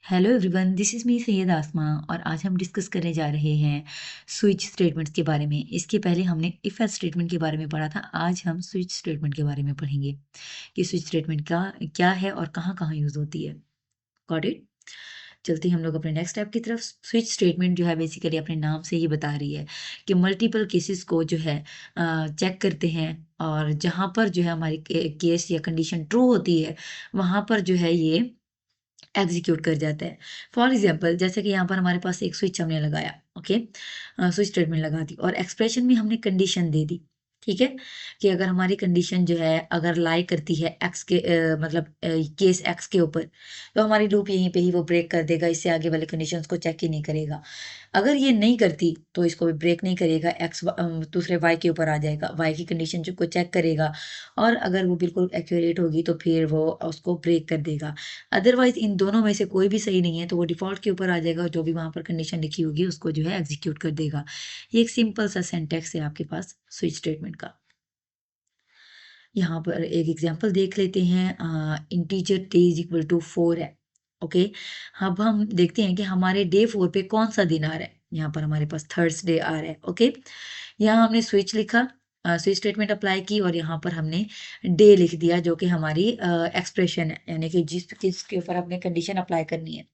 Hello everyone, this is me Syed Asma और आज हम डिस्कस करने जा रहे हैं स्विच स्टेटमेंट्स के बारे में। इसके पहले हमने इफ़ एल्स स्टेटमेंट के बारे में पढ़ा था। आज हम स्विच स्टेटमेंट के बारे में पढ़ेंगे कि स्विच स्टेटमेंट का क्या है और कहाँ-कहाँ यूज़ होती है। Got it? चलते हैं हम लोग अपने नेक्स्ट स्टेप की तरफ। स्विच स्टेटमेंट जो है बेसिकली अपने नाम से ही बता रही है कि मल्टीपल केसेस को जो है चेक करते हैं और जहाँ पर जो है हमारी केस या कंडीशन ट्रू होती है, वहाँ पर जो है ये एग्जीक्यूट कर जाता है। फॉर एग्जाम्पल जैसे कि यहाँ पर हमारे पास एक स्विच हमने लगाया, ओके, स्विच स्टेटमेंट लगा दी और एक्सप्रेशन में हमने कंडीशन दे दी, ठीक है, कि अगर हमारी कंडीशन जो है अगर लाई करती है एक्स के मतलब केस एक्स के ऊपर, तो हमारी लूप यहीं पे ही वो ब्रेक कर देगा, इससे आगे वाले कंडीशंस को चेक ही नहीं करेगा। अगर ये नहीं करती तो इसको भी ब्रेक नहीं करेगा, एक्स दूसरे वाई के ऊपर आ जाएगा, वाई की कंडीशन को चेक करेगा और अगर वो बिल्कुल एक्यूरेट होगी तो फिर वो उसको ब्रेक कर देगा। अदरवाइज इन दोनों में से कोई भी सही नहीं है तो वो डिफ़ॉल्ट के ऊपर आ जाएगा और जो भी वहाँ पर कंडीशन लिखी होगी उसको जो है एग्जीक्यूट कर देगा। ये एक सिंपल सा सिंटैक्स है आपके पास स्विच स्टेटमेंट का। यहाँ पर एक एग्जांपल देख लेते हैं। Integer d is equal to 4 है, ओके। अब हम देखते हैं कि हमारे डे 4 पे कौन सा दिन आ रहा है। यहाँ पर हमारे पास थर्सडे आ रहा है, ओके। यहाँ हमने स्विच लिखा, स्विच स्टेटमेंट अप्लाई की और यहाँ पर हमने डे लिख दिया जो कि हमारी एक्सप्रेशन है, यानी कि जिसके ऊपर हमने कंडीशन अप्लाई करनी है।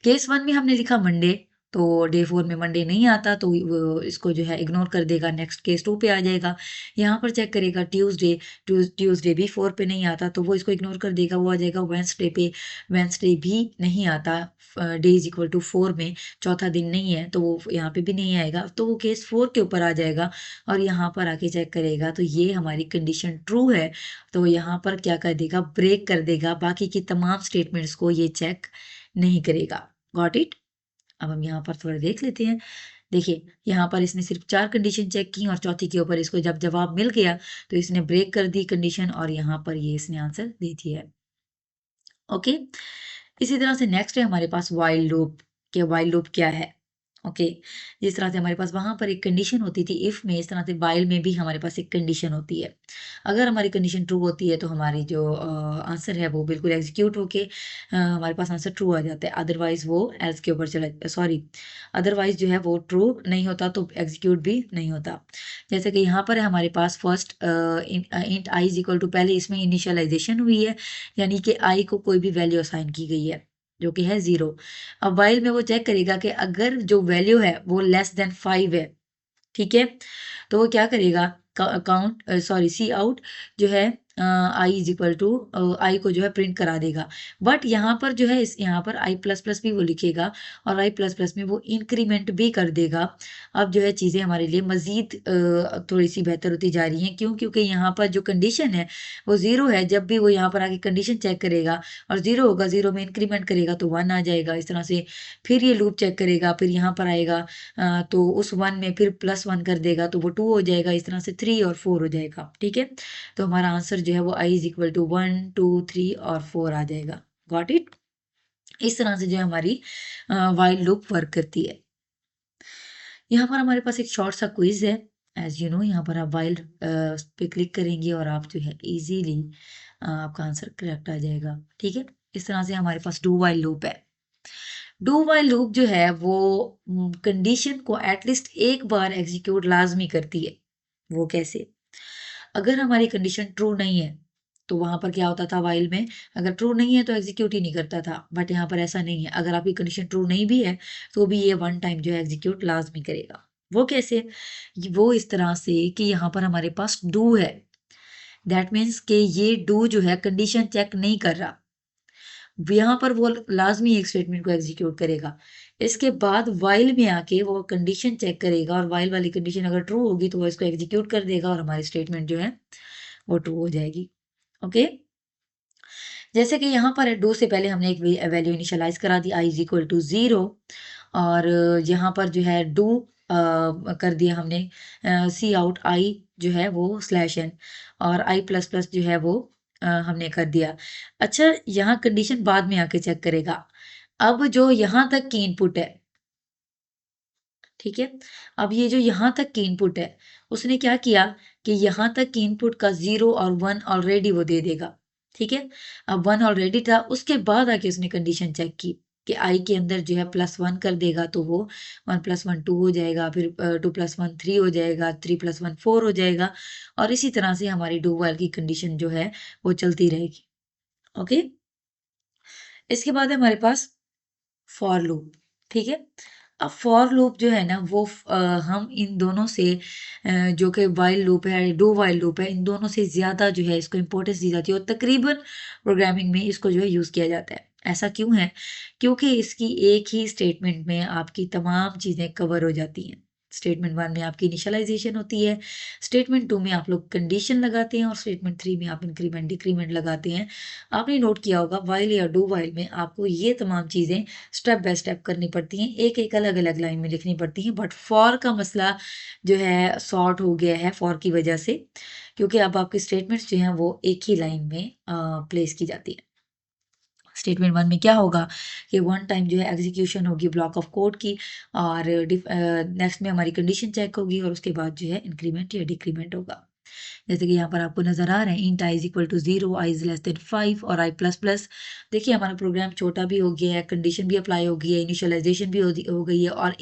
केस 1 में हमने लिखा मंडे, तो डे 4 में मंडे नहीं आता तो वो इसको जो है इग्नोर कर देगा, नेक्स्ट केस 2 पे आ जाएगा। यहाँ पर चेक करेगा ट्यूसडे, ट्यूसडे भी 4 पे नहीं आता तो वो इसको इग्नोर कर देगा, वो आ जाएगा वेडनेसडे पे, वेडनेसडे भी नहीं आता डे इज इक्वल टू 4 में, चौथा दिन नहीं है तो वो यहाँ पे भी नहीं आएगा, तो वो केस 4 के ऊपर आ जाएगा और यहाँ पर आके चेक करेगा तो ये हमारी कंडीशन ट्रू है, तो यहाँ पर क्या कर देगा, ब्रेक कर देगा, बाकी की तमाम स्टेटमेंट्स को ये चेक नहीं करेगा। Got it? अब हम यहाँ पर थोड़ा देख लेते हैं। देखिए, यहाँ पर इसने सिर्फ 4 कंडीशन चेक की और चौथी के ऊपर इसको जब जवाब मिल गया तो इसने ब्रेक कर दी कंडीशन और यहाँ पर ये इसने आंसर दे दिया है। ओके। इसी तरह से नेक्स्ट है हमारे पास व्हाइल लूप, कि व्हाइल लूप क्या है। ओके, जिस तरह से हमारे पास वहां पर एक कंडीशन होती थी इफ में, इस तरह से व्हाइल में भी हमारे पास एक कंडीशन होती है। अगर हमारी कंडीशन ट्रू होती है तो हमारी जो आंसर है वो बिल्कुल एग्जीक्यूट होके हमारे पास आंसर ट्रू आ जाता है, अदरवाइज वो एल्स के ऊपर चला, सॉरी, अदरवाइज जो है वो ट्रू नहीं होता तो एग्जीक्यूट भी नहीं होता। जैसे कि यहाँ पर है हमारे पास first int I is equal to, पहले इसमें इनिशियलाइजेशन हुई है यानी कि आई को कोई भी वैल्यू असाइन की गई है जो कि है 0। अब व्हाइल में वो चेक करेगा कि अगर जो वैल्यू है वो लेस देन 5 है, ठीक है, तो वो क्या करेगा, काउंट सॉरी सी आउट जो है आई इज इक्वल टू आई को जो है प्रिंट करा देगा। बट यहाँ पर जो है इस यहाँ पर आई प्लस प्लस भी वो लिखेगा और आई प्लस प्लस में वो इंक्रीमेंट भी कर देगा। अब जो है चीज़ें हमारे लिए मज़ीद थोड़ी सी बेहतर होती जा रही हैं, क्यों, क्योंकि यहाँ पर जो कंडीशन है वो 0 है, जब भी वो यहाँ पर आके कंडीशन चेक करेगा और 0 होगा, 0 में इंक्रीमेंट करेगा तो 1 आ जाएगा, इस तरह से फिर ये लूप चेक करेगा, फिर यहाँ पर आएगा तो उस 1 में फिर +1 कर देगा तो वो 2 हो जाएगा, इस तरह से 3 और 4 हो जाएगा, ठीक है। तो हमारा आंसर जो है वो आई इज इक्वल टू 1 2 3 और 4 आ जाएगा। Got it? इस तरह से जो है हमारी व्हाइल लूप वर्क करती है। यहाँ पर हमारे पास एक शॉर्ट सा क्विज है, एज यू नो, यहाँ पर आप व्हाइल पे क्लिक करेंगे और आप जो है इजीली आपका आंसर करेक्ट आ जाएगा, ठीक है। इस तरह से हमारे पास डू व्हाइल लूप है। डू व्हाइल लूप जो है वो कंडीशन को एटलीस्ट एक बार एग्जीक्यूट लाजमी करती है। वो कैसे? अगर हमारी कंडीशन ट्रू नहीं है तो वहां पर क्या होता था व्हाइल में, अगर ट्रू नहीं है तो एग्जीक्यूट ही नहीं करता था, बट यहाँ पर ऐसा नहीं है, अगर आपकी कंडीशन ट्रू नहीं भी है तो भी ये 1 टाइम जो है एग्जीक्यूट लाजमी करेगा। वो कैसे? वो इस तरह से कि यहाँ पर हमारे पास डू है, दैट मीन्स कि ये डू जो है कंडीशन चेक नहीं कर रहा, यहाँ पर वो लाजमी एक स्टेटमेंट को एग्जीक्यूट करेगा। इसके बाद वाइल में आके वो कंडीशन चेक करेगा और वाइल वाली कंडीशन अगर ट्रू होगी तो वो इसको एग्जीक्यूट कर देगा और हमारी स्टेटमेंट जो है वो ट्रू हो जाएगी। ओके, जैसे कि यहाँ पर डू से पहले हमने एक वैल्यू इनिशियलाइज करा दी आई इज इक्वल टू 0 और यहाँ पर जो है डू कर दिया हमने सी आउट आई जो है वो /n और आई प्लस प्लस जो है वो हमने कर दिया। अच्छा, यहाँ कंडीशन बाद में आके चेक करेगा। अब जो यहाँ तक की इनपुट है, ठीक है, अब ये जो यहाँ तक की इनपुट है उसने क्या किया कि यहाँ तक की इनपुट का 0 और 1 ऑलरेडी वो दे देगा, ठीक है। अब 1 ऑलरेडी था, उसके बाद आके उसने कंडीशन चेक की कि आई के अंदर जो है +1 कर देगा तो वो 1 + 1 2 हो जाएगा, फिर 2 + 1 3 हो जाएगा, 3 + 1 4 हो जाएगा और इसी तरह से हमारी डू व्हाइल की कंडीशन जो है वो चलती रहेगी। ओके। इसके बाद है हमारे पास फॉर लूप। ठीक है। अब फॉर लूप जो है ना वो हम इन दोनों से जो कि वाइल लूप है, डू वाइल लूप है, इन दोनों से ज़्यादा जो है इसको इम्पोर्टेंस दी जाती है और तकरीबन प्रोग्रामिंग में इसको जो है यूज़ किया जाता है। ऐसा क्यों है? क्योंकि इसकी एक ही स्टेटमेंट में आपकी तमाम चीज़ें कवर हो जाती हैं। स्टेटमेंट 1 में आपकी इनिशियलाइज़ेशन होती है, स्टेटमेंट 2 में आप लोग कंडीशन लगाते हैं और स्टेटमेंट 3 में आप इंक्रीमेंट डिक्रीमेंट लगाते हैं। आपने नोट किया होगा व्हाइल या डू व्हाइल में आपको ये तमाम चीज़ें स्टेप बाय स्टेप करनी पड़ती हैं, एक-एक अलग-अलग लाइन में लिखनी पड़ती हैं। बट फॉर का मसला जो है सॉर्ट हो गया है फॉर की वजह से, क्योंकि अब आपकी स्टेटमेंट्स जो हैं वो एक ही लाइन में प्लेस की जाती है। स्टेटमेंट 1 में क्या होगा कि वन टाइम जो है एग्जीक्यूशन होगी ब्लॉक ऑफ कोड की और नेक्स्ट में हमारी कंडीशन चेक होगी और उसके बाद जो है इंक्रीमेंट या डिक्रीमेंट होगा। जैसे कि यहाँ पर आपको नज़र आ रहा है int I is equal to 0, i is less than 5 और आई प्लस प्लस। देखिए हमारा प्रोग्राम छोटा भी हो गया है, कंडीशन भी अप्लाई हो गई है, इनिशियलाइजेशन भी हो गई है और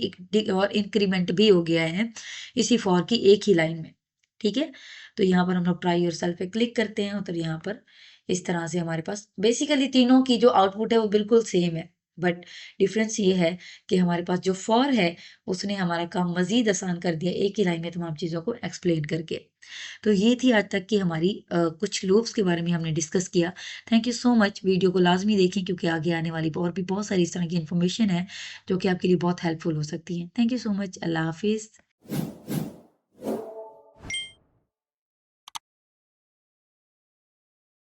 और इंक्रीमेंट भी हो गया है इसी फॉर की एक ही लाइन में। ठीक है। तो यहाँ पर हम लोग ट्राई योरसेल्फ पे क्लिक करते हैं तो यहाँ पर इस तरह से हमारे पास बेसिकली तीनों की जो आउटपुट है वो बिल्कुल सेम है। बट डिफरेंस ये है कि हमारे पास जो फॉर है उसने हमारा काम मज़ीद आसान कर दिया एक ही लाइन में तमाम चीज़ों को एक्सप्लेन करके। तो ये थी आज तक की हमारी कुछ लूप्स के बारे में हमने डिस्कस किया। Thank you so much. Video को लाज़मी देखें क्योंकि आगे आने वाली और भी बहुत सारी इस तरह की इन्फॉर्मेशन है जो कि आपके लिए बहुत हेल्पफुल हो सकती है। Thank you so much. अल्लाह हाफ़िज़।